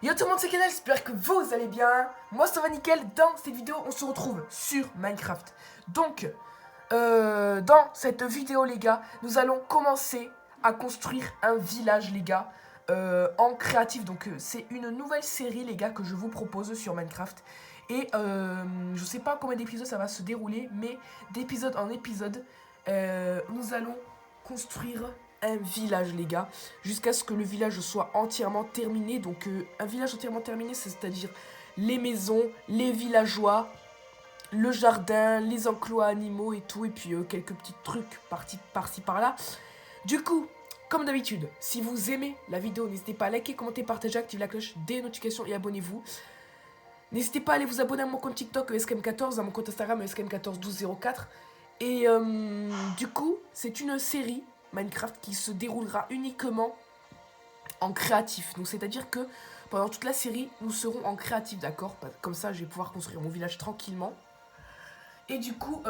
Yo tout le monde, c'est Canal, j'espère que vous allez bien. Moi ça va nickel. Dans cette vidéo on se retrouve sur Minecraft. Donc dans cette vidéo les gars, nous allons commencer à construire un village les gars, en créatif. Donc c'est une nouvelle série les gars que je vous propose sur Minecraft. Et je sais pas combien d'épisodes ça va se dérouler, mais d'épisode en épisode nous allons construire un village les gars, jusqu'à ce que le village soit entièrement terminé. Donc un village entièrement terminé, c'est-à-dire les maisons, les villageois, le jardin, les enclos à animaux et tout, et puis quelques petits trucs par-ci par-là. Du coup, comme d'habitude, si vous aimez la vidéo, n'hésitez pas à liker, commenter, partager, activer la cloche des notifications et abonnez-vous. N'hésitez pas à aller vous abonner à mon compte TikTok SKM14, à mon compte Instagram SKM141204. Et du coup, c'est une série Minecraft qui se déroulera uniquement en créatif. Donc c'est-à-dire que pendant toute la série, nous serons en créatif, d'accord? Comme ça, je vais pouvoir construire mon village tranquillement. Et du coup,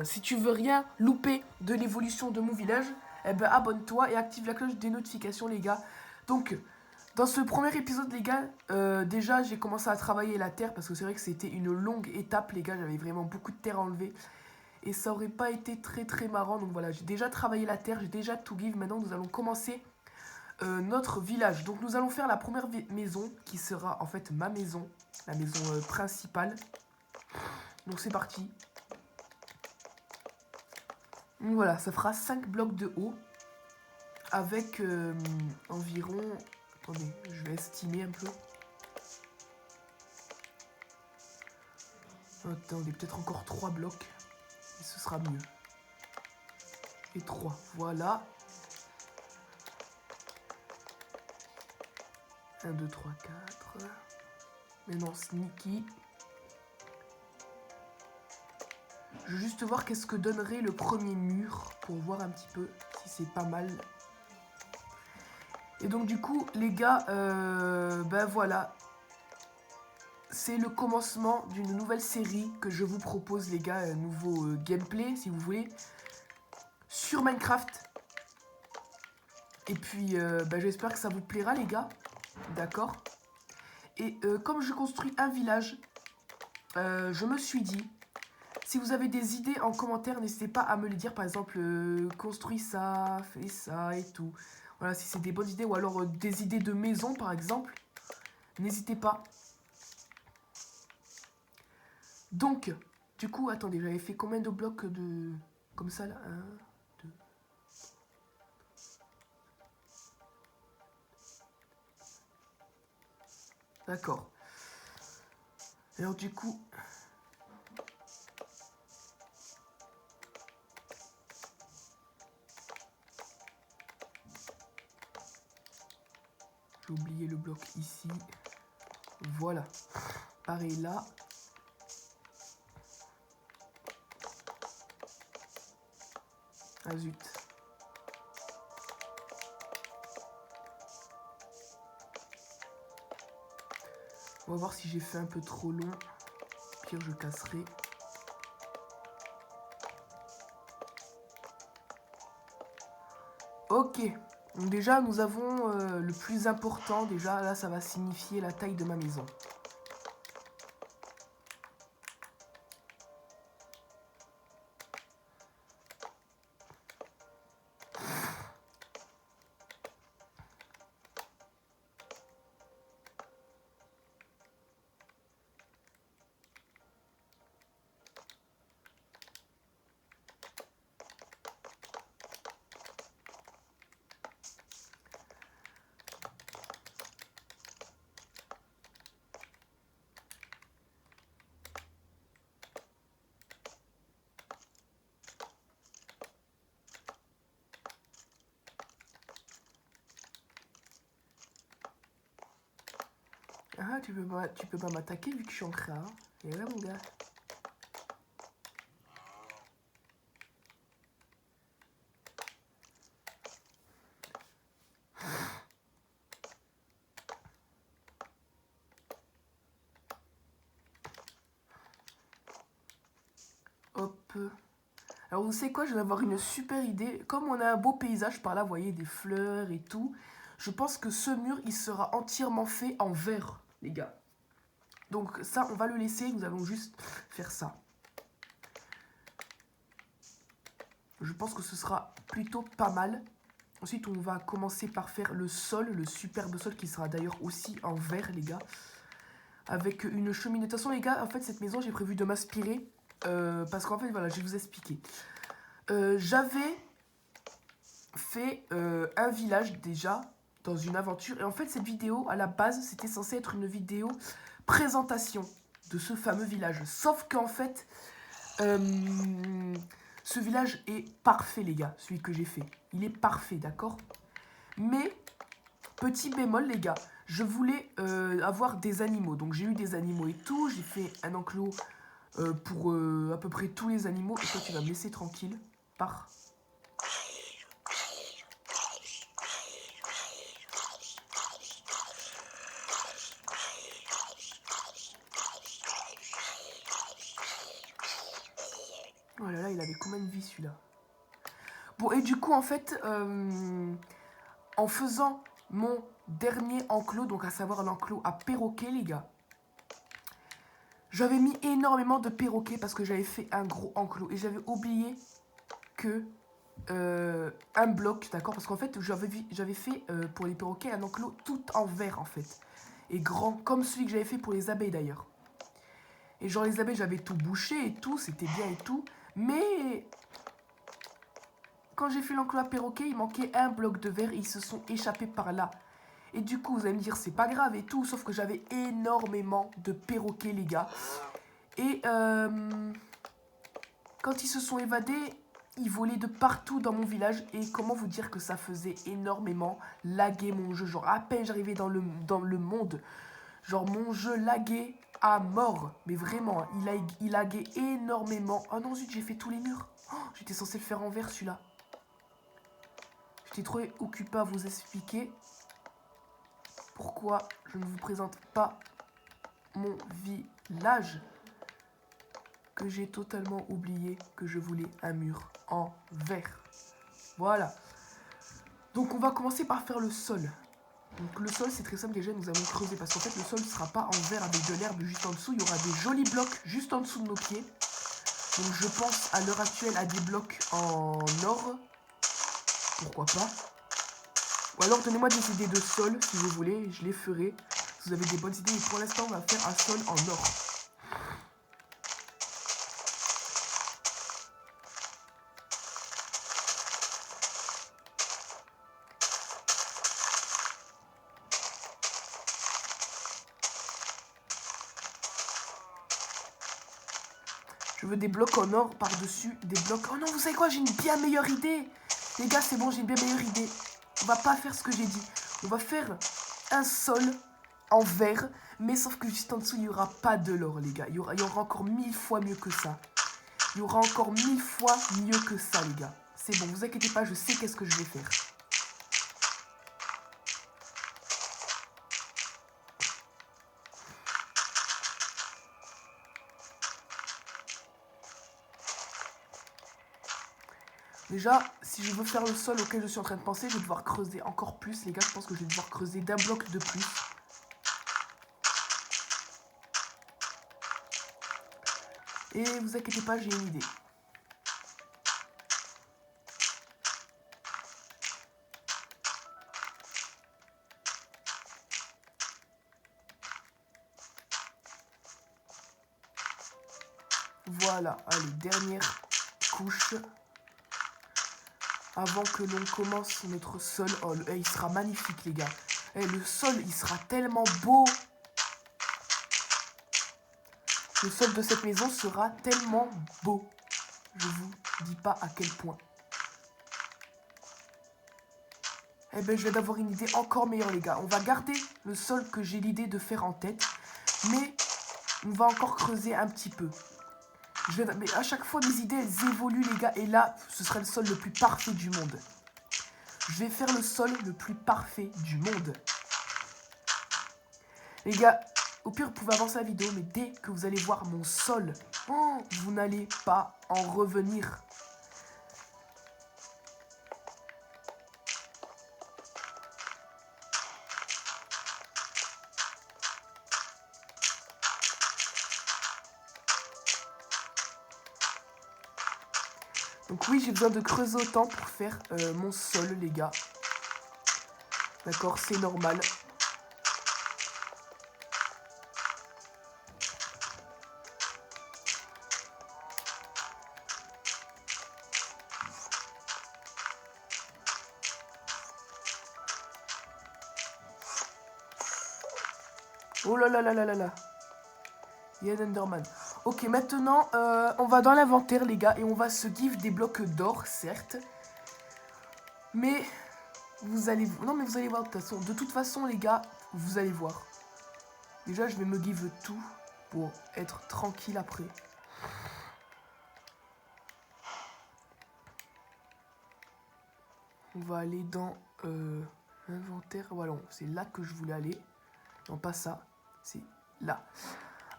si tu veux rien louper de l'évolution de mon village, abonne-toi et active la cloche des notifications, les gars. Donc, dans ce premier épisode, les gars, déjà, j'ai commencé à travailler la terre parce que c'est vrai que c'était une longue étape, les gars. J'avais vraiment beaucoup de terre à enlever. Et ça aurait pas été très marrant. Donc voilà, j'ai déjà travaillé la terre, j'ai déjà tout give. Maintenant, nous allons commencer notre village. Donc nous allons faire la première maison qui sera en fait ma maison, la maison principale. Donc c'est parti. Donc voilà, ça fera 5 blocs de haut avec environ... Attendez, je vais estimer un peu. Attendez, peut-être encore 3 blocs. Et ce sera mieux. Et 3, voilà. 1, 2, 3, 4. Maintenant, sneaky. Je veux juste voir qu'est-ce que donnerait le premier mur pour voir un petit peu si c'est pas mal. Et donc du coup, les gars, voilà. C'est le commencement d'une nouvelle série que je vous propose, les gars. Un nouveau gameplay, si vous voulez, sur Minecraft. Et puis, j'espère que ça vous plaira, les gars. D'accord. Et comme je construis un village, je me suis dit... Si vous avez des idées en commentaire, n'hésitez pas à me les dire. Par exemple, construis ça, fais ça et tout. Voilà, si c'est des bonnes idées. Ou alors des idées de maison, par exemple. N'hésitez pas. Donc, du coup, attendez, j'avais fait combien de blocs de... Comme ça, là 1, 2... D'accord. Alors, du coup... J'ai oublié le bloc ici. Voilà. Pareil là. Ah zut. On va voir si j'ai fait un peu trop long. Pire, je casserai. Ok. Donc déjà, nous avons le plus important. Déjà, là, ça va signifier la taille de ma maison. Ah, tu peux pas m'attaquer vu que je suis en créa. Et là, mon gars. Hop. Alors, vous savez quoi? Je vais avoir une super idée. Comme on a un beau paysage par là, vous voyez, des fleurs et tout. je pense que ce mur, il sera entièrement fait en verre, les gars. Donc ça, on va le laisser, nous allons juste faire ça. Je pense que ce sera plutôt pas mal. Ensuite, on va commencer par faire le sol, le superbe sol qui sera d'ailleurs aussi en verre, les gars. Avec une cheminée. De toute façon, les gars, en fait, cette maison, j'ai prévu de m'inspirer. Parce qu'en fait, voilà, je vais vous expliquer. J'avais fait un village déjà dans une aventure. Et en fait, cette vidéo, à la base, c'était censé être une vidéo présentation de ce fameux village. Sauf qu'en fait, ce village est parfait, les gars, celui que j'ai fait. Il est parfait, d'accord? Mais, petit bémol, les gars, je voulais avoir des animaux. Donc, j'ai eu des animaux et tout. J'ai fait un enclos pour à peu près tous les animaux. Et toi, tu vas me laisser tranquille. Par... Oh là là, il avait combien de vie celui-là? Bon, et du coup, en fait, en faisant mon dernier enclos, donc à savoir l'enclos à perroquet, les gars, j'avais mis énormément de perroquets parce que j'avais fait un gros enclos. Et j'avais oublié que un bloc, d'accord? Parce qu'en fait, j'avais fait pour les perroquets un enclos tout en verre, en fait. Et grand, comme celui que j'avais fait pour les abeilles, d'ailleurs. Et genre, les abeilles, j'avais tout bouché et tout, c'était bien et tout. Mais quand j'ai fait l'enclos à perroquet, il manquait un bloc de verre et ils se sont échappés par là. Et du coup, vous allez me dire, c'est pas grave et tout, sauf que j'avais énormément de perroquets, les gars. Et quand ils se sont évadés, ils volaient de partout dans mon village. Et comment vous dire que ça faisait énormément laguer mon jeu. Genre, à peine j'arrivais dans le monde, genre mon jeu laguait à mort. Mais vraiment, hein, il laguait énormément. Oh non, zut, j'ai fait tous les murs. Oh, j'étais censé le faire en vert, celui-là. J'étais trop occupé à vous expliquer pourquoi je ne vous présente pas mon village, que j'ai totalement oublié que je voulais un mur en verre. Voilà. Donc on va commencer par faire le sol. Donc le sol, c'est très simple, déjà nous allons creuser parce qu'en fait le sol ne sera pas en verre avec de l'herbe juste en dessous. Il y aura des jolis blocs juste en dessous de nos pieds. Donc je pense à l'heure actuelle à des blocs en or. Pourquoi pas. Ou alors donnez-moi des idées de sol si vous voulez, je les ferai. Si vous avez des bonnes idées, et pour l'instant on va faire un sol en or. Je veux des blocs en or par-dessus des blocs... Oh non, vous savez quoi? J'ai une bien meilleure idée. Les gars, c'est bon, j'ai une bien meilleure idée. On va pas faire ce que j'ai dit. On va faire un sol en verre. Mais sauf que juste en dessous, il n'y aura pas de l'or, les gars. Il y aura encore 1000 fois mieux que ça. Il y aura encore 1000 fois mieux que ça, les gars. C'est bon, vous inquiétez pas, je sais qu'est-ce que je vais faire. Déjà, si je veux faire le sol auquel je suis en train de penser, je vais devoir creuser encore plus. Les gars, je pense que je vais devoir creuser d'un bloc de plus. Et vous inquiétez pas, j'ai une idée. Voilà, allez, dernière couche. Avant que l'on commence notre sol. Oh, il sera magnifique, les gars. Le sol, il sera tellement beau. Le sol de cette maison sera tellement beau. Je vous dis pas à quel point. Eh ben, je viens d'avoir une idée encore meilleure, les gars. On va garder le sol que j'ai l'idée de faire en tête. Mais on va encore creuser un petit peu. Mais à chaque fois, mes idées, elles évoluent, les gars. Et là, ce sera le sol le plus parfait du monde. Je vais faire le sol le plus parfait du monde. Les gars, au pire, vous pouvez avancer la vidéo, mais dès que vous allez voir mon sol, oh, vous n'allez pas en revenir. Donc oui, j'ai besoin de creuser autant pour faire mon sol, les gars. D'accord, c'est normal. Oh là là là là là là. Il y a un Enderman. Ok, maintenant, on va dans l'inventaire, les gars, et on va se give des blocs d'or, certes. Mais vous allez... Non, mais vous allez voir, de toute façon, les gars, vous allez voir. Déjà, je vais me give tout pour être tranquille après. On va aller dans l'inventaire. Voilà, c'est là que je voulais aller. Non, pas ça. C'est là.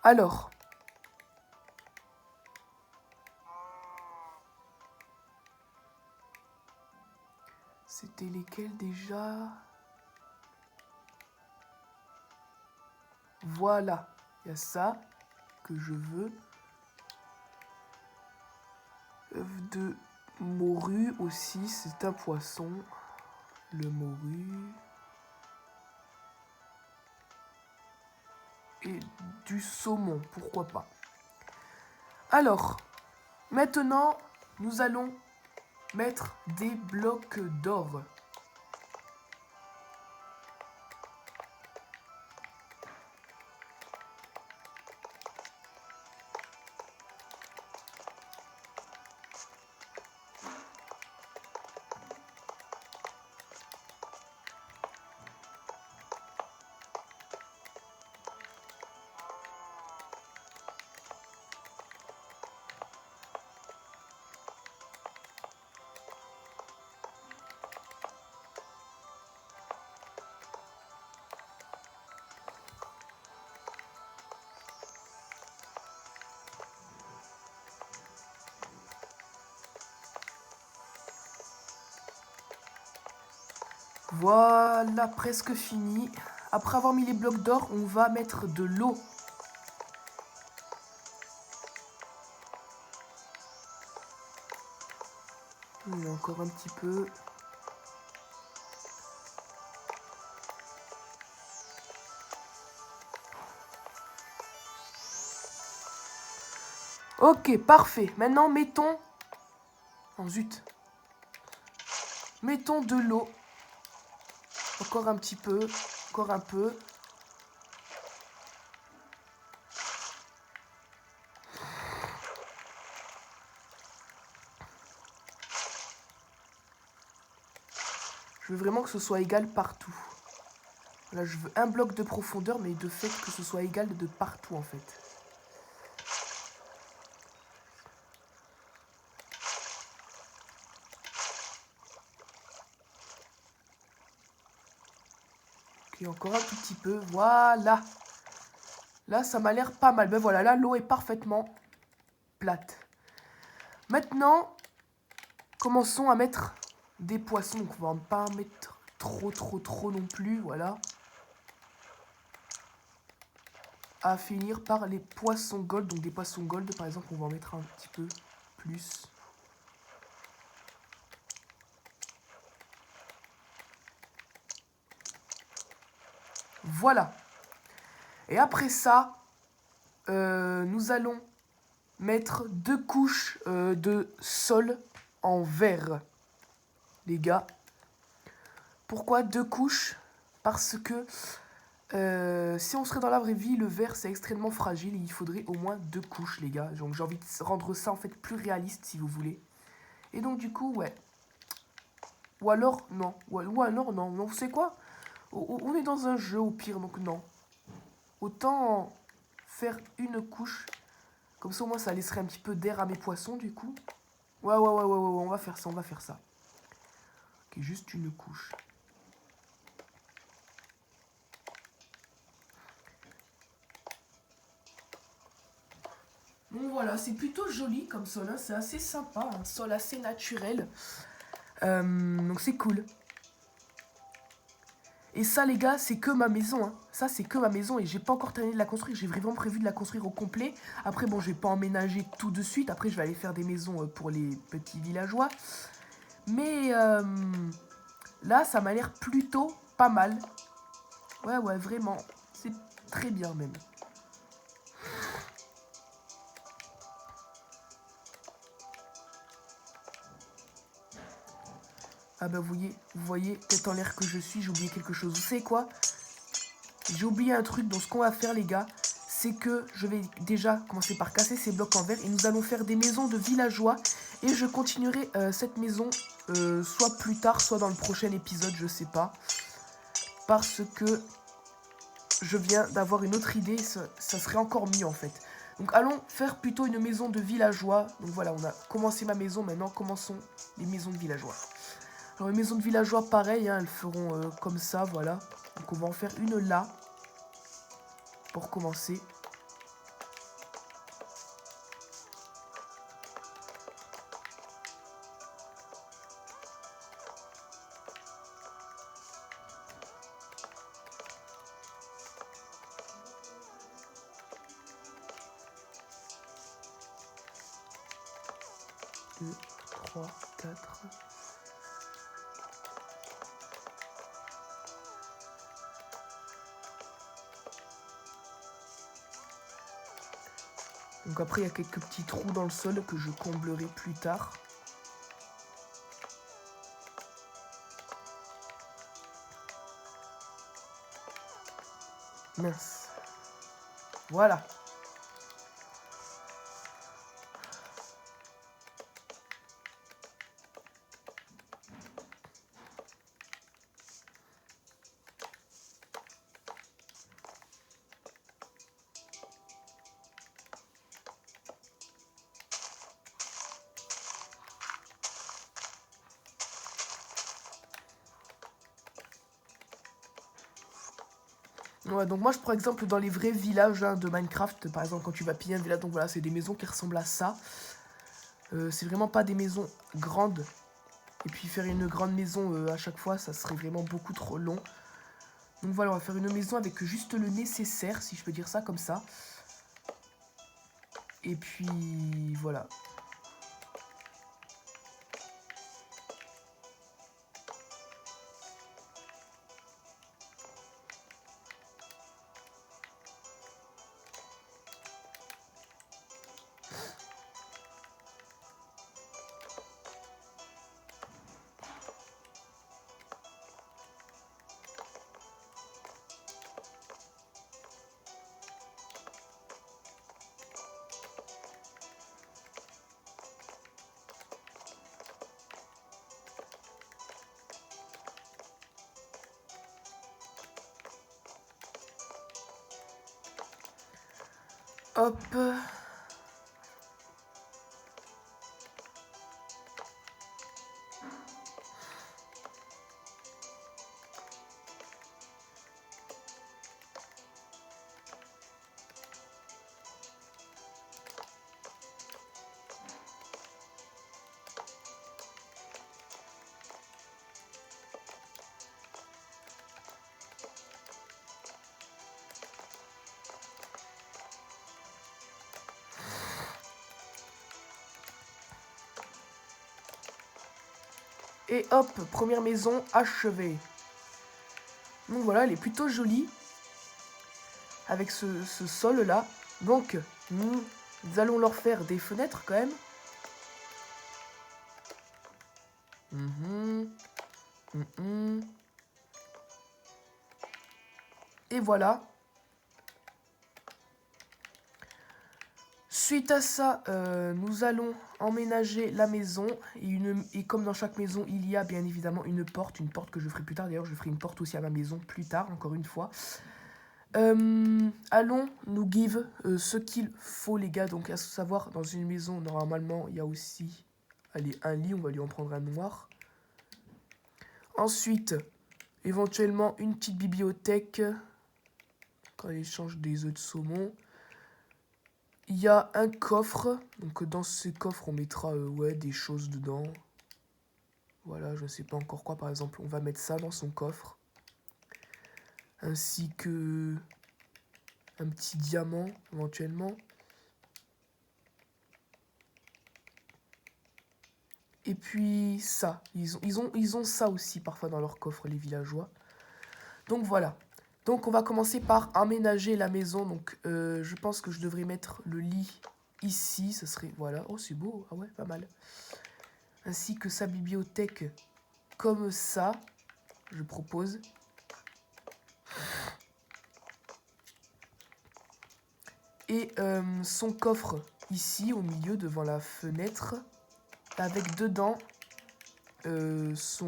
Alors. C'était lesquels déjà? Voilà. Il y a ça que je veux. Œuf de morue aussi, c'est un poisson. Le morue. Et du saumon, pourquoi pas. Alors, maintenant, nous allons mettre des blocs d'or. Voilà, presque fini. Après avoir mis les blocs d'or, on va mettre de l'eau. Il y a encore un petit peu. Ok, parfait. Maintenant, mettons... Oh zut. Mettons de l'eau. Encore un petit peu. Encore un peu. Je veux vraiment que ce soit égal partout. Là, je veux un bloc de profondeur, mais de fait que ce soit égal de partout, en fait. Ok, encore un tout petit peu. Voilà. Là, ça m'a l'air pas mal. Ben voilà, là, l'eau est parfaitement plate. Maintenant, commençons à mettre des poissons. Donc, on va pas en mettre trop non plus. Voilà. À finir par les poissons gold. Donc, des poissons gold, par exemple, on va en mettre un petit peu plus. Voilà. Et après ça, nous allons mettre 2 couches de sol en verre, les gars. Pourquoi 2 couches? Parce que si on serait dans la vraie vie, le verre c'est extrêmement fragile et il faudrait au moins 2 couches, les gars. Donc j'ai envie de rendre ça en fait plus réaliste si vous voulez. Et donc du coup, ouais. Ou alors, non. Ou alors, non. Non, vous savez quoi? On est dans un jeu au pire, donc non. Autant faire une couche. Comme ça, au moins, ça laisserait un petit peu d'air à mes poissons, du coup. Ouais, on va faire ça, on va faire ça. Ok, juste une couche. Bon, voilà, c'est plutôt joli comme sol, hein. C'est assez sympa, un sol assez naturel. Donc, c'est cool. Et ça, les gars, c'est que ma maison. Hein. Ça, c'est que ma maison et j'ai pas encore terminé de la construire. J'ai vraiment prévu de la construire au complet. Après, bon, je vais pas emménager tout de suite. Après, je vais aller faire des maisons pour les petits villageois. Mais là, ça m'a l'air plutôt pas mal. Ouais, ouais, vraiment. C'est très bien même. Ah bah vous voyez, tête en l'air que je suis, j'ai oublié quelque chose. Vous savez quoi? J'ai oublié un truc, donc ce qu'on va faire les gars, c'est que je vais déjà commencer par casser ces blocs en verre et nous allons faire des maisons de villageois. Et je continuerai cette maison soit plus tard, soit dans le prochain épisode, je sais pas. Parce que je viens d'avoir une autre idée, ça serait encore mieux en fait. Donc allons faire plutôt une maison de villageois. Donc voilà, on a commencé ma maison, maintenant commençons les maisons de villageois. Alors les maisons de villageois, pareil, hein, elles feront comme ça, voilà. Donc on va en faire une là, pour commencer. Deux, 3, 4... Donc après, il y a quelques petits trous dans le sol que je comblerai plus tard. Mince. Voilà. Ouais, donc moi je prends exemple dans les vrais villages hein, de Minecraft, par exemple quand tu vas piller un village, donc voilà, c'est des maisons qui ressemblent à ça. C'est vraiment pas des maisons grandes. Et puis faire une grande maison à chaque fois, ça serait vraiment beaucoup trop long. Donc voilà, on va faire une maison avec juste le nécessaire, si je peux dire ça comme ça. Et puis voilà. Hop. Et hop, première maison achevée. Donc voilà, elle est plutôt jolie. Avec ce sol là. Donc, nous allons leur faire des fenêtres quand même. Et voilà. Suite à ça, nous allons emménager la maison. Et comme dans chaque maison, il y a bien évidemment une porte que je ferai plus tard. D'ailleurs, je ferai une porte aussi à ma maison plus tard, encore une fois. Allons nous give ce qu'il faut, les gars. Donc, à savoir, dans une maison, normalement, il y a aussi allez, un lit. On va lui en prendre un noir. Ensuite, éventuellement, une petite bibliothèque. Quand elle échange des œufs de saumon. Il y a un coffre. Donc, dans ce coffre, on mettra ouais, des choses dedans. Voilà, je ne sais pas encore quoi. Par exemple, on va mettre ça dans son coffre. ainsi que un petit diamant éventuellement. Et puis ça, ils ont ça aussi parfois dans leur coffre, les villageois. Donc voilà. Donc on va commencer par aménager la maison. Donc je pense que je devrais mettre le lit ici. Ce serait, voilà. Oh c'est beau, ah ouais, pas mal. Ainsi que sa bibliothèque comme ça, je propose. Et son coffre ici au milieu devant la fenêtre. Avec dedans ce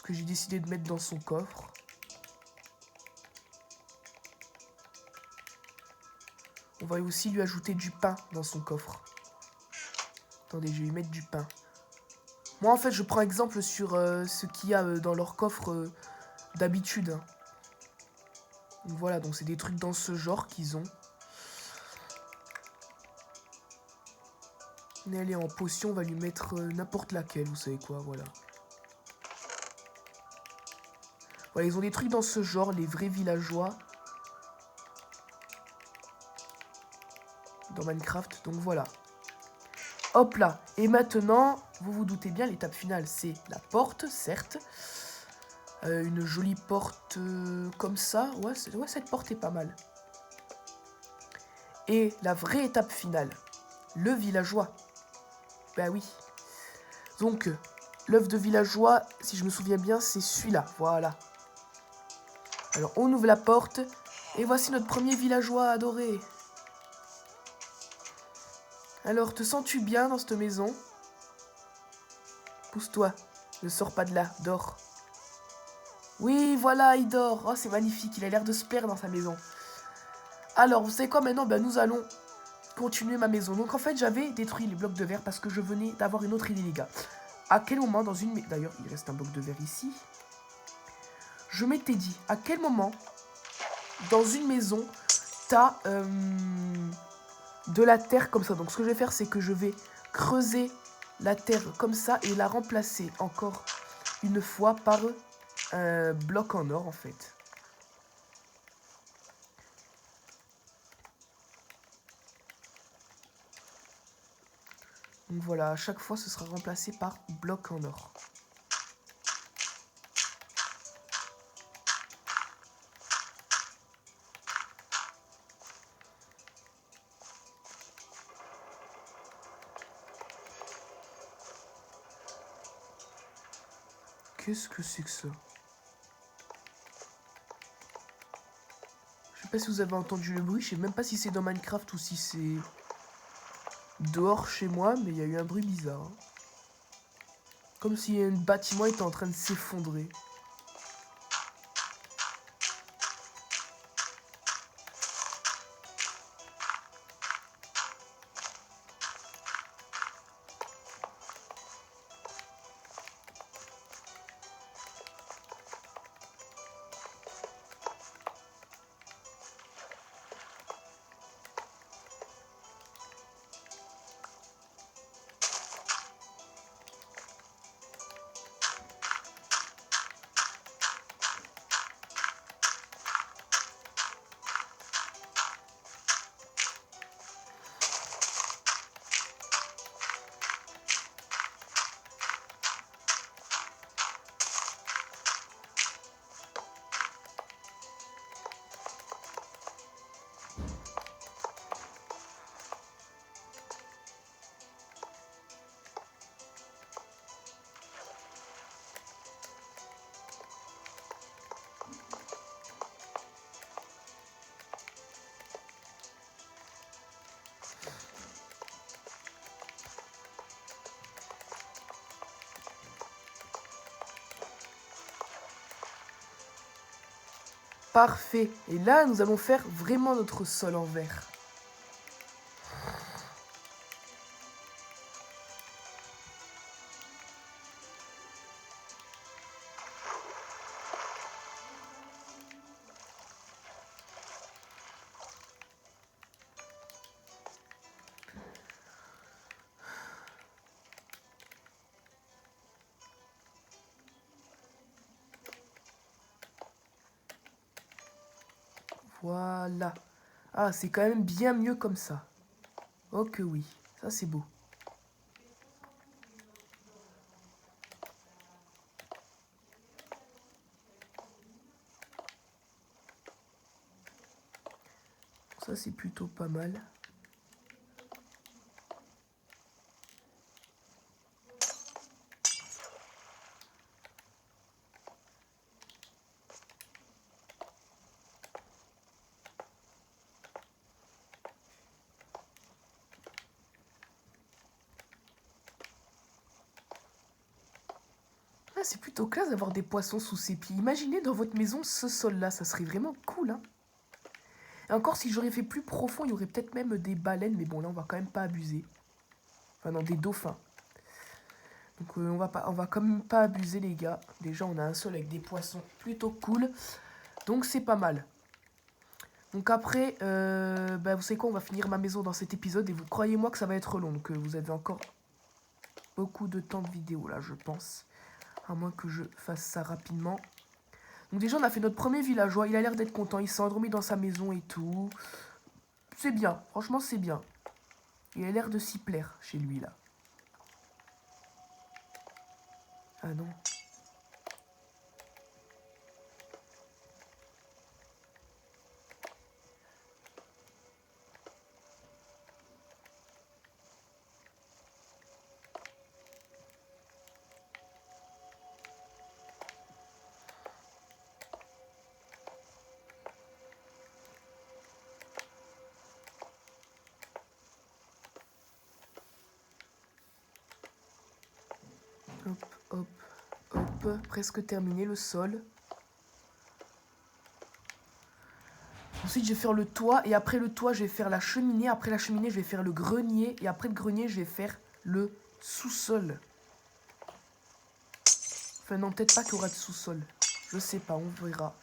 que j'ai décidé de mettre dans son coffre. On va aussi lui ajouter du pain dans son coffre. Attendez, je vais lui mettre du pain. Moi, en fait, je prends exemple sur ce qu'il y a dans leur coffre d'habitude. Hein. Donc voilà, donc c'est des trucs dans ce genre qu'ils ont. Elle est en potion, on va lui mettre n'importe laquelle, vous savez quoi, voilà. Voilà, ils ont des trucs dans ce genre, les vrais villageois. Dans Minecraft, donc voilà. Hop là. Et maintenant, vous vous doutez bien, l'étape finale, c'est la porte, certes. Une jolie porte comme ça. Ouais, cette porte est pas mal. Et la vraie étape finale, le villageois. Bah oui. Donc, l'œuf de villageois, si je me souviens bien, c'est celui-là. Voilà. Alors, on ouvre la porte. Et voici notre premier villageois adoré. Alors, te sens-tu bien dans cette maison? Pousse-toi. Ne sors pas de là. Dors. Oui, voilà, il dort. Oh, c'est magnifique. Il a l'air de se plaire dans sa maison. Alors, vous savez quoi maintenant? Ben, nous allons continuer ma maison. Donc, en fait, j'avais détruit les blocs de verre parce que je venais d'avoir une autre idée, les gars. À quel moment dans une... D'ailleurs, il reste un bloc de verre ici. Je m'étais dit, à quel moment dans une maison, t'as de la terre comme ça. Donc, ce que je vais faire, c'est que je vais creuser la terre comme ça et la remplacer encore une fois par un bloc en or, en fait. Donc voilà, à chaque fois, ce sera remplacé par bloc en or. Qu'est-ce que c'est que ça? Je sais pas si vous avez entendu le bruit, je sais même pas si c'est dans Minecraft ou si c'est dehors chez moi, mais il y a eu un bruit bizarre. Hein. Comme si un bâtiment était en train de s'effondrer. Parfait. Et là, nous allons faire vraiment notre sol en verre. Voilà. Ah, c'est quand même bien mieux comme ça. Oh que oui, ça c'est beau. Ça c'est plutôt pas mal. Ah, c'est plutôt classe d'avoir des poissons sous ses pieds. Imaginez dans votre maison ce sol-là, ça serait vraiment cool, hein. Et encore, si j'aurais fait plus profond, il y aurait peut-être même des baleines, mais bon, là, on va quand même pas abuser. Enfin, non, des dauphins. Donc, on va quand même pas abuser, les gars. Déjà, on a un sol avec des poissons plutôt cool. Donc, c'est pas mal. Donc, après, bah, vous savez quoi, on va finir ma maison dans cet épisode. Et vous croyez-moi que ça va être long. Donc, vous avez encore beaucoup de temps de vidéo, là, je pense. À moins que je fasse ça rapidement. Donc déjà, on a fait notre premier villageois. Il a l'air d'être content. Il s'est endormi dans sa maison et tout. C'est bien. Franchement, c'est bien. Il a l'air de s'y plaire chez lui, là. Ah non. Hop, hop, hop. Presque terminé le sol. Ensuite, je vais faire le toit. Et après le toit, je vais faire la cheminée. Après la cheminée, je vais faire le grenier. Et après le grenier, je vais faire le sous-sol. Enfin, non, peut-être pas qu'il y aura de sous-sol. Je sais pas, on verra.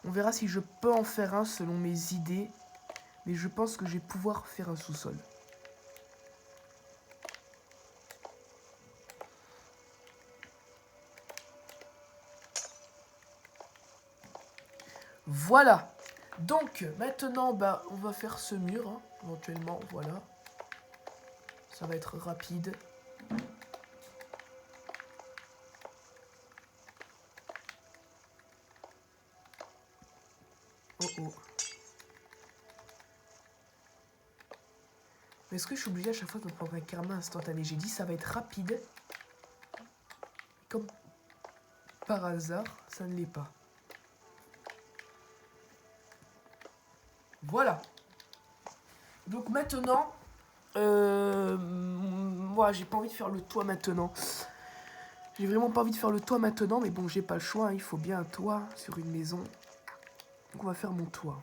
On verra si je peux en faire un selon mes idées. Mais je pense que je vais pouvoir faire un sous-sol. Voilà. Donc, maintenant, bah, on va faire ce mur, hein, éventuellement, voilà. Ça va être rapide. Oh oh. Mais est-ce que je suis obligée à chaque fois de prendre un karma instantané? J'ai dit ça va être rapide. Comme par hasard, ça ne l'est pas. Voilà. Donc maintenant, moi j'ai pas envie de faire le toit maintenant. J'ai vraiment pas envie de faire le toit maintenant, mais bon, j'ai pas le choix, hein, il faut bien un toit sur une maison. Donc on va faire mon toit.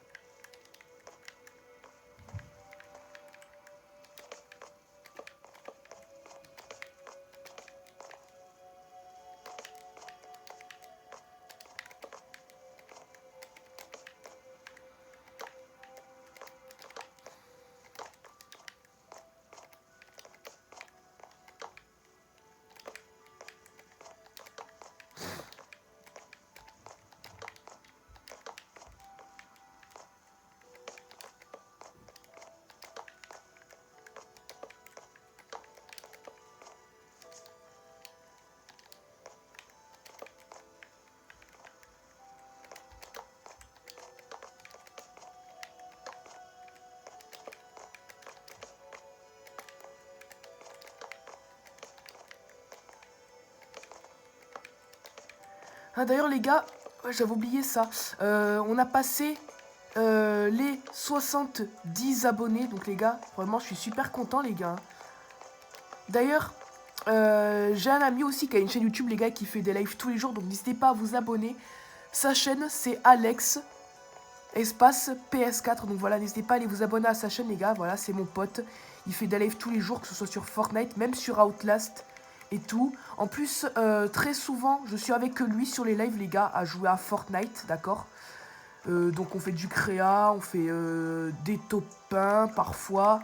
Ah d'ailleurs les gars, ouais, j'avais oublié ça. On a passé les 70 abonnés. Donc les gars, vraiment je suis super content les gars. D'ailleurs, j'ai un ami aussi qui a une chaîne YouTube les gars qui fait des lives tous les jours. Donc n'hésitez pas à vous abonner. Sa chaîne c'est Alex espace PS4. Donc voilà, n'hésitez pas à aller vous abonner à sa chaîne les gars. Voilà, c'est mon pote. Il fait des lives tous les jours, que ce soit sur Fortnite, même sur Outlast. Et tout. En plus, très souvent, je suis avec lui sur les lives, les gars, à jouer à Fortnite, d'accord. Donc on fait du créa, on fait des top 1 parfois.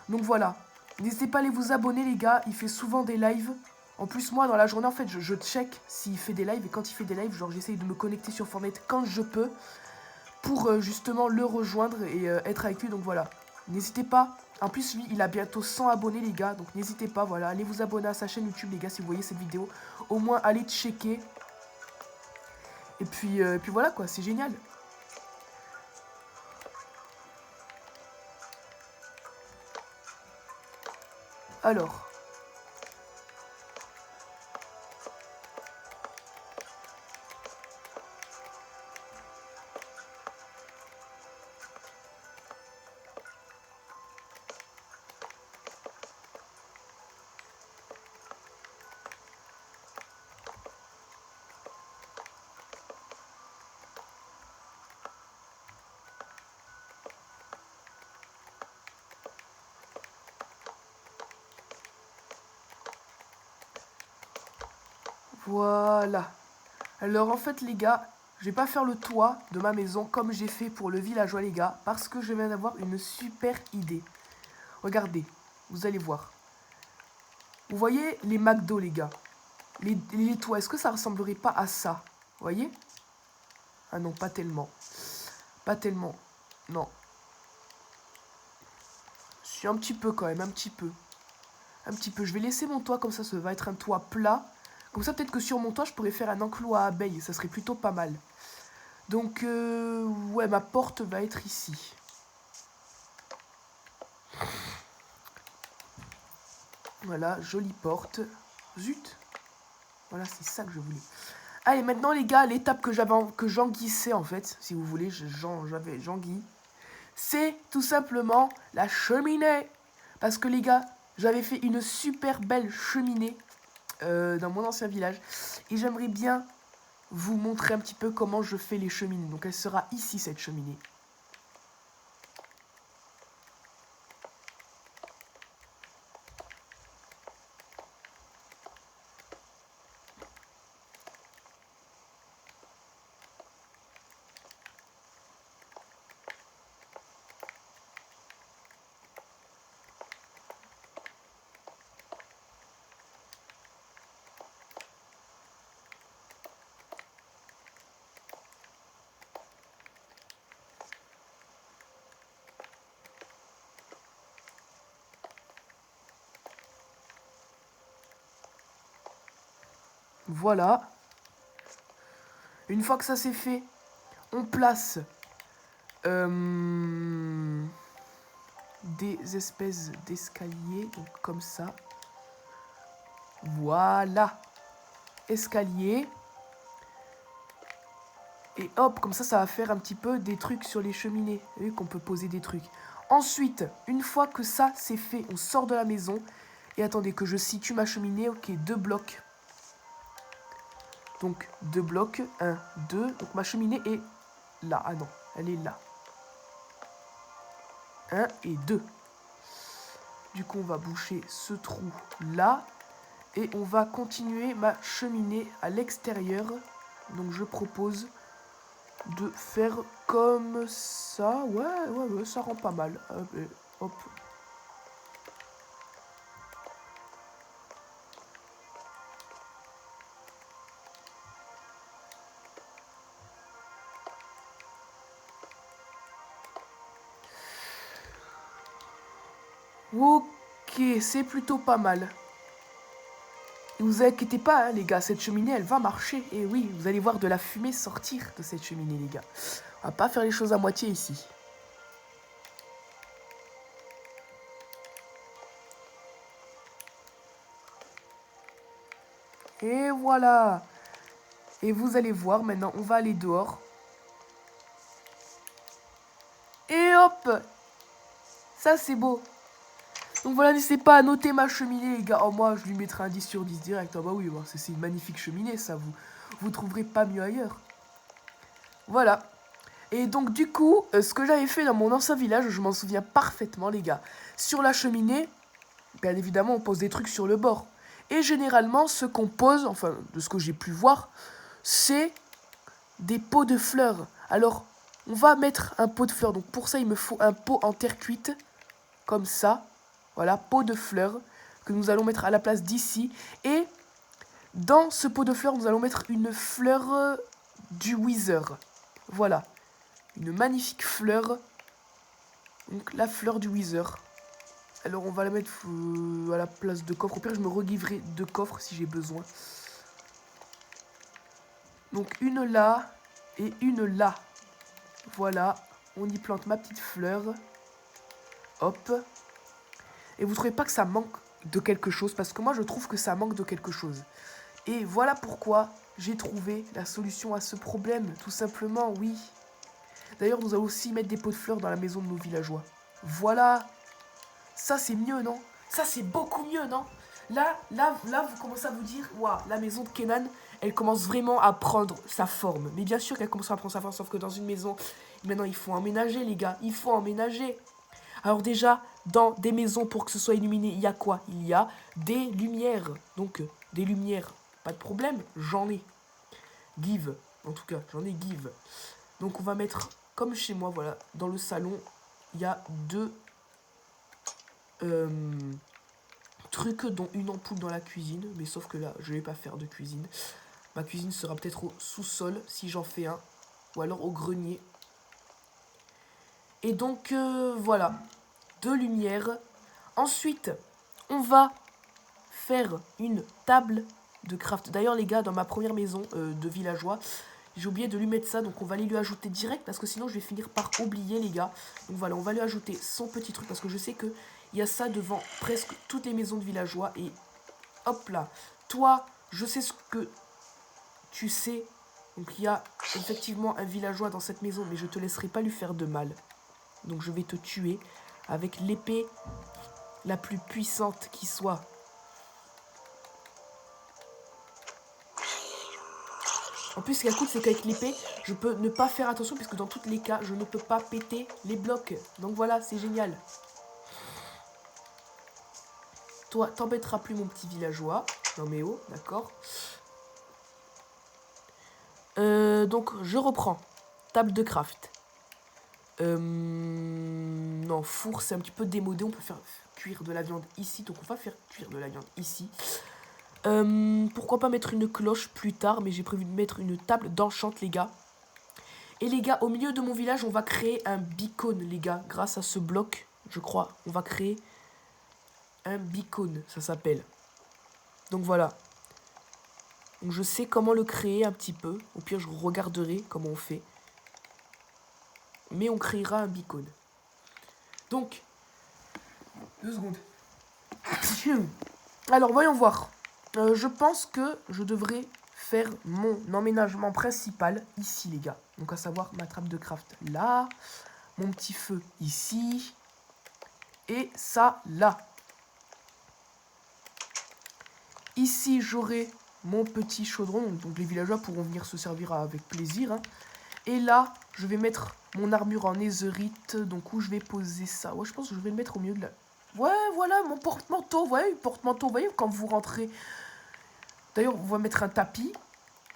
Donc voilà. N'hésitez pas à aller vous abonner, les gars. Il fait souvent des lives. En plus, moi, dans la journée, en fait, je check s'il fait des lives. Et quand il fait des lives, genre, j'essaye de me connecter sur Fortnite quand je peux. pour justement le rejoindre et être avec lui. Donc voilà, n'hésitez pas. En plus, lui, il a bientôt 100 abonnés, les gars. Donc n'hésitez pas, voilà, allez vous abonner à sa chaîne YouTube, les gars, si vous voyez cette vidéo. Au moins, allez checker. Et puis voilà, quoi, c'est génial. Alors... Voilà. Alors en fait les gars, je vais pas faire le toit de ma maison comme j'ai fait pour le villageois les gars, parce que je viens d'avoir une super idée. Regardez, vous allez voir. Vous voyez les McDo les gars, les toits, est-ce que ça ressemblerait pas à ça? Vous voyez? Ah non, pas tellement. Pas tellement, non. Si, un petit peu quand même, un petit peu. Un petit peu, je vais laisser mon toit comme ça va être un toit plat. Comme ça, peut-être que sur mon toit, je pourrais faire un enclos à abeilles. Ça serait plutôt pas mal. Donc, ouais, ma porte va être ici. Voilà, jolie porte. Zut. Voilà, c'est ça que je voulais. Allez, maintenant, les gars, l'étape que j'anguissais, en fait, si vous voulez, j'avais j'anguille. C'est tout simplement la cheminée. Parce que, les gars, j'avais fait une super belle cheminée dans mon ancien village. Et j'aimerais bien vous montrer un petit peu comment je fais les cheminées. Donc elle sera ici, cette cheminée. Voilà. Une fois que ça c'est fait, on place des espèces d'escaliers, donc comme ça. Voilà. Escalier. Et hop, comme ça va faire un petit peu des trucs sur les cheminées. Vous voyez qu'on peut poser des trucs. Ensuite, une fois que ça c'est fait, on sort de la maison. Et attendez que je situe ma cheminée. Ok, 2 blocs. Donc 2 blocs, 1, 2. Donc ma cheminée est là. Ah non, elle est là. 1 et 2. Du coup, on va boucher ce trou là. Et on va continuer ma cheminée à l'extérieur. Donc je propose de faire comme ça. Ouais, ça rend pas mal. Hop. Ok, c'est plutôt pas mal. Ne vous inquiétez pas, hein, les gars, cette cheminée, elle va marcher. Et oui, vous allez voir de la fumée sortir de cette cheminée, les gars. On va pas faire les choses à moitié ici. Et voilà. Et vous allez voir, maintenant, on va aller dehors. Et hop! Ça, c'est beau. Donc voilà, n'hésitez pas à noter ma cheminée, les gars. Oh, moi, je lui mettrai un 10 sur 10 direct. Ah bah oui, c'est une magnifique cheminée, ça. Vous trouverez pas mieux ailleurs. Voilà. Et donc, du coup, ce que j'avais fait dans mon ancien village, je m'en souviens parfaitement, les gars. Sur la cheminée, bien évidemment, on pose des trucs sur le bord. Et généralement, ce qu'on pose, enfin, de ce que j'ai pu voir, c'est des pots de fleurs. Alors, on va mettre un pot de fleurs. Donc, pour ça, il me faut un pot en terre cuite. Comme ça. Voilà, pot de fleurs que nous allons mettre à la place d'ici. Et dans ce pot de fleurs, nous allons mettre une fleur du Wither. Voilà. une magnifique fleur. Donc la fleur du Wither. Alors on va la mettre à la place de coffre. Au pire je me regiverai de coffre si j'ai besoin. Donc une là et une là. Voilà, on y plante ma petite fleur. Hop. Et vous trouvez pas que ça manque de quelque chose? Parce que moi je trouve que ça manque de quelque chose. Et voilà pourquoi j'ai trouvé la solution à ce problème. Tout simplement, oui. D'ailleurs nous allons aussi mettre des pots de fleurs dans la maison de nos villageois. Voilà. Ça c'est mieux, non? Ça c'est beaucoup mieux, non? Là, vous commencez à vous dire, waouh, la maison de Kenan, elle commence vraiment à prendre sa forme. Mais bien sûr qu'elle commence à prendre sa forme, sauf que dans une maison, maintenant il faut emménager, les gars, il faut emménager. Alors déjà, dans des maisons, pour que ce soit illuminé, il y a quoi? Il y a des lumières. Donc, des lumières, pas de problème, j'en ai. Give, en tout cas, j'en ai give. Donc on va mettre, comme chez moi, voilà, dans le salon, il y a deux... truc dont une ampoule dans la cuisine, mais sauf que là je vais pas faire de cuisine. Ma cuisine sera peut-être au sous-sol si j'en fais un, ou alors au grenier. Et donc voilà, deux lumières. Ensuite on va faire une table de craft. D'ailleurs les gars, dans ma première maison de villageois, j'ai oublié de lui mettre ça, donc on va aller lui ajouter direct parce que sinon je vais finir par oublier, les gars. Donc voilà, on va lui ajouter son petit truc parce que je sais que il y a ça devant presque toutes les maisons de villageois. Et hop là, toi, je sais ce que tu sais. Donc il y a effectivement un villageois dans cette maison, mais je te laisserai pas lui faire de mal. Donc je vais te tuer avec l'épée la plus puissante qui soit. En plus, ce qui est cool, c'est qu'avec l'épée, je peux ne pas faire attention, puisque dans tous les cas, je ne peux pas péter les blocs. Donc voilà, c'est génial. Toi, t'embêteras plus, mon petit villageois. Non mais oh, d'accord. Donc, je reprends. Table de craft. Non, four, c'est un petit peu démodé. On peut faire cuire de la viande ici. Donc, on va faire cuire de la viande ici. Pourquoi pas mettre une cloche plus tard, mais j'ai prévu de mettre une table d'enchant, les gars. Et les gars, au milieu de mon village, on va créer un beacon, les gars. Grâce à ce bloc, je crois, on va créer un beacon, ça s'appelle. Donc voilà. Donc je sais comment le créer un petit peu. Au pire, je regarderai comment on fait. Mais on créera un beacon. Donc, 2 secondes. Alors, voyons voir. Je pense que je devrais faire mon emménagement principal ici, les gars. Donc, à savoir ma trappe de craft là, mon petit feu ici, et ça là. Ici, j'aurai mon petit chaudron, donc les villageois pourront venir se servir avec plaisir. Hein. Et là, je vais mettre mon armure en netherite, donc où je vais poser ça. Ouais, je pense que je vais le mettre au milieu de la... Ouais, voilà, mon porte-manteau, vous voyez, porte-manteau, vous voyez, quand vous rentrez. D'ailleurs, on va mettre un tapis.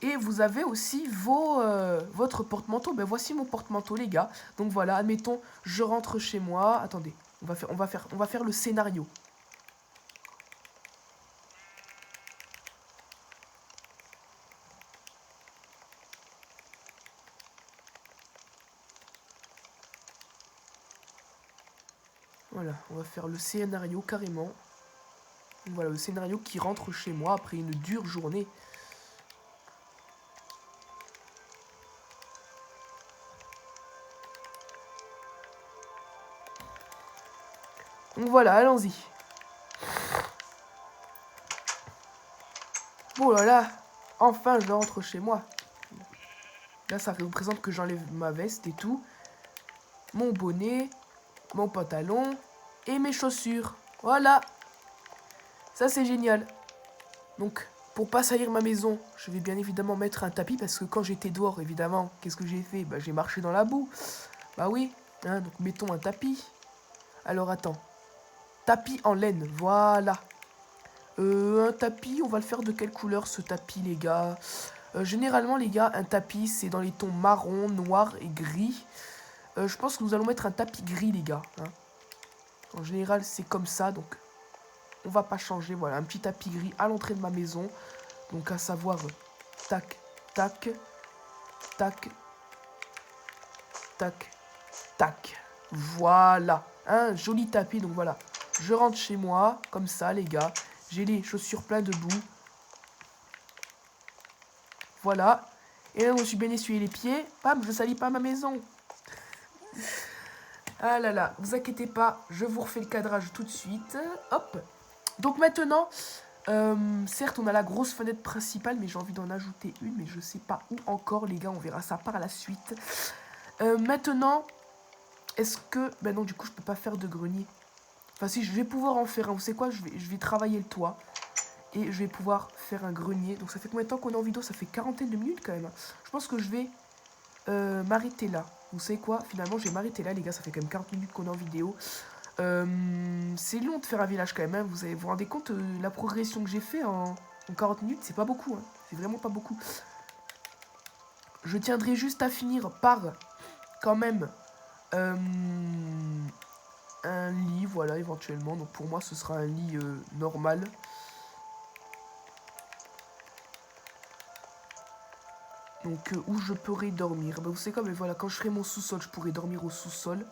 Et vous avez aussi votre porte-manteau. Ben voici mon porte-manteau, les gars. Donc voilà, admettons, je rentre chez moi. Attendez, on va faire le scénario. Voilà, on va faire le scénario carrément. Voilà, le scénario qui rentre chez moi après une dure journée. Donc voilà, allons-y. Oh là là, enfin je rentre chez moi. Là, ça représente que j'enlève ma veste et tout. Mon bonnet, mon pantalon et mes chaussures. Voilà. Ça, c'est génial. Donc, pour pas salir ma maison, je vais bien évidemment mettre un tapis parce que quand j'étais dehors, évidemment, qu'est-ce que j'ai fait? Bah, j'ai marché dans la boue. Bah oui, hein, donc mettons un tapis. Alors, attends. Tapis en laine, voilà. Un tapis, on va le faire de quelle couleur ce tapis, les gars? Généralement, les gars, un tapis, c'est dans les tons marron, noir et gris. Je pense que nous allons mettre un tapis gris, les gars. Hein. En général, c'est comme ça, donc on va pas changer. Voilà, un petit tapis gris à l'entrée de ma maison. Donc, à savoir, tac, tac, tac, tac, tac. Voilà. Un joli tapis, donc voilà. Je rentre chez moi, comme ça, les gars. J'ai les chaussures pleines de boue. Voilà. Et là, je me suis bien essuyé les pieds. Bam, je salis pas ma maison. Ah là là, vous inquiétez pas, je vous refais le cadrage tout de suite. Hop. Donc maintenant, certes, on a la grosse fenêtre principale, mais j'ai envie d'en ajouter une, mais je sais pas où encore, les gars, on verra ça par la suite. Maintenant, est-ce que... Ben non, du coup, je peux pas faire de grenier. Enfin, si, je vais pouvoir en faire un. Vous savez quoi, je vais travailler le toit. Et je vais pouvoir faire un grenier. Donc ça fait combien de temps qu'on est en vidéo? Ça fait quarantaine de minutes quand même. Je pense que je vais m'arrêter là. Vous savez quoi? Finalement, je vais m'arrêter là, les gars. Ça fait quand même 40 minutes qu'on est en vidéo. C'est long de faire un village quand même. Hein. Vous vous rendez compte la progression que j'ai fait en 40 minutes? C'est pas beaucoup. Hein. C'est vraiment pas beaucoup. Je tiendrai juste à finir par quand même un lit, voilà, éventuellement. Donc pour moi, ce sera un lit normal. Donc où je pourrais dormir. Bah, vous savez quoi, mais voilà, quand je ferai mon sous-sol, je pourrai dormir au sous-sol.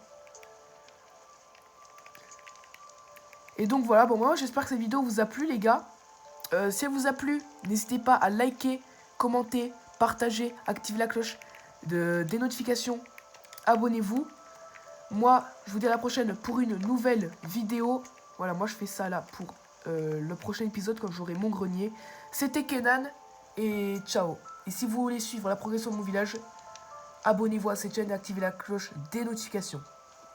Et donc voilà, bon moi j'espère que cette vidéo vous a plu les gars. Si elle vous a plu, n'hésitez pas à liker, commenter, partager, activer la cloche des notifications. Abonnez-vous. Moi, je vous dis à la prochaine pour une nouvelle vidéo. Voilà, moi je fais ça là pour le prochain épisode quand j'aurai mon grenier. C'était Kenan et ciao. Et si vous voulez suivre la progression de mon village, abonnez-vous à cette chaîne et activez la cloche des notifications.